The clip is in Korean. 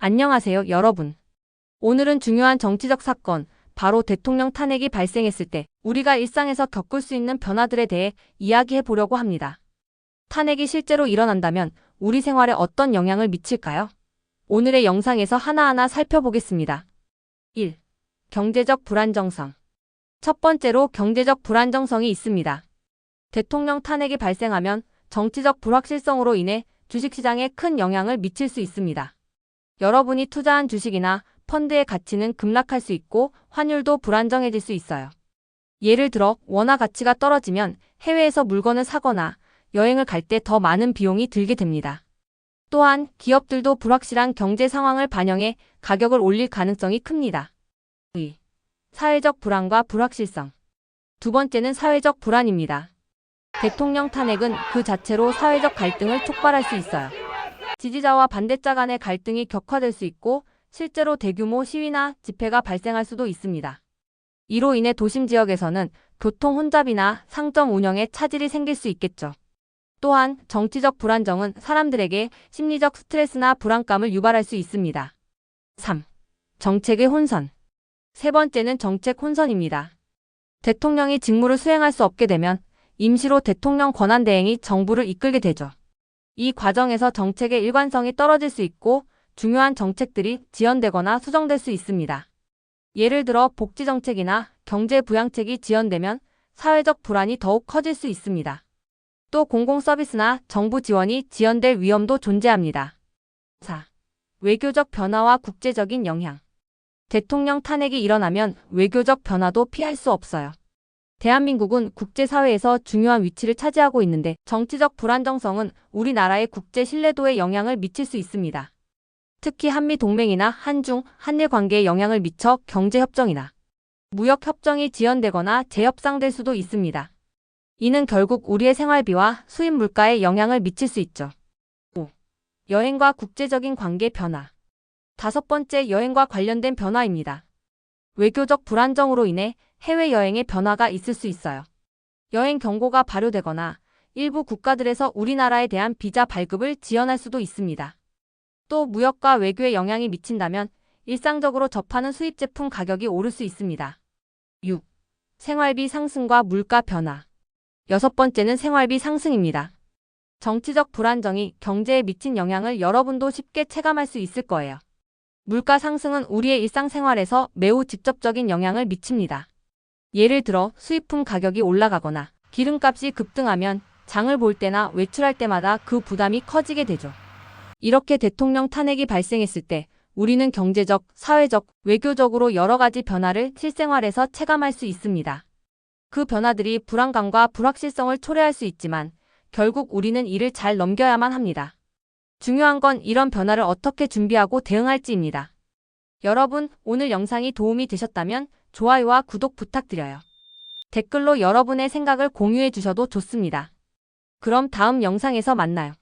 안녕하세요, 여러분. 오늘은 중요한 정치적 사건, 바로 대통령 탄핵이 발생했을 때 우리가 일상에서 겪을 수 있는 변화들에 대해 이야기해 보려고 합니다. 탄핵이 실제로 일어난다면 우리 생활에 어떤 영향을 미칠까요? 오늘의 영상에서 하나하나 살펴보겠습니다. 1. 경제적 불안정성. 첫 번째로 경제적 불안정성이 있습니다. 대통령 탄핵이 발생하면 정치적 불확실성으로 인해 주식시장에 큰 영향을 미칠 수 있습니다. 여러분이 투자한 주식이나 펀드의 가치는 급락할 수 있고 환율도 불안정해질 수 있어요. 예를 들어 원화 가치가 떨어지면 해외에서 물건을 사거나 여행을 갈 때 더 많은 비용이 들게 됩니다. 또한 기업들도 불확실한 경제 상황을 반영해 가격을 올릴 가능성이 큽니다. 2. 사회적 불안과 불확실성. 두 번째는 사회적 불안입니다. 대통령 탄핵은 그 자체로 사회적 갈등을 촉발할 수 있어요. 지지자와 반대자 간의 갈등이 격화될 수 있고 실제로 대규모 시위나 집회가 발생할 수도 있습니다. 이로 인해 도심 지역에서는 교통 혼잡이나 상점 운영에 차질이 생길 수 있겠죠. 또한 정치적 불안정은 사람들에게 심리적 스트레스나 불안감을 유발할 수 있습니다. 3. 정책의 혼선. 세 번째는 정책 혼선입니다. 대통령이 직무를 수행할 수 없게 되면 임시로 대통령 권한대행이 정부를 이끌게 되죠. 이 과정에서 정책의 일관성이 떨어질 수 있고 중요한 정책들이 지연되거나 수정될 수 있습니다. 예를 들어 복지정책이나 경제부양책이 지연되면 사회적 불안이 더욱 커질 수 있습니다. 또 공공서비스나 정부 지원이 지연될 위험도 존재합니다. 4. 외교적 변화와 국제적인 영향. 대통령 탄핵이 일어나면 외교적 변화도 피할 수 없어요. 대한민국은 국제사회에서 중요한 위치를 차지하고 있는데 정치적 불안정성은 우리나라의 국제 신뢰도에 영향을 미칠 수 있습니다. 특히 한미동맹이나 한중, 한일 관계에 영향을 미쳐 경제협정이나 무역협정이 지연되거나 재협상될 수도 있습니다. 이는 결국 우리의 생활비와 수입 물가에 영향을 미칠 수 있죠. 5. 여행과 국제적인 관계 변화. 다섯 번째, 여행과 관련된 변화입니다. 외교적 불안정으로 인해 해외여행의 변화가 있을 수 있어요. 여행 경고가 발효되거나 일부 국가들에서 우리나라에 대한 비자 발급을 지연할 수도 있습니다. 또 무역과 외교에 영향이 미친다면 일상적으로 접하는 수입 제품 가격이 오를 수 있습니다. 6. 생활비 상승과 물가 변화. 여섯 번째는 생활비 상승입니다. 정치적 불안정이 경제에 미친 영향을 여러분도 쉽게 체감할 수 있을 거예요. 물가 상승은 우리의 일상생활에서 매우 직접적인 영향을 미칩니다. 예를 들어 수입품 가격이 올라가거나 기름값이 급등하면 장을 볼 때나 외출할 때마다 그 부담이 커지게 되죠. 이렇게 대통령 탄핵이 발생했을 때 우리는 경제적, 사회적, 외교적으로 여러 가지 변화를 실생활에서 체감할 수 있습니다. 그 변화들이 불안감과 불확실성을 초래할 수 있지만 결국 우리는 이를 잘 넘겨야만 합니다. 중요한 건 이런 변화를 어떻게 준비하고 대응할지입니다. 여러분, 오늘 영상이 도움이 되셨다면 좋아요와 구독 부탁드려요. 댓글로 여러분의 생각을 공유해 주셔도 좋습니다. 그럼 다음 영상에서 만나요.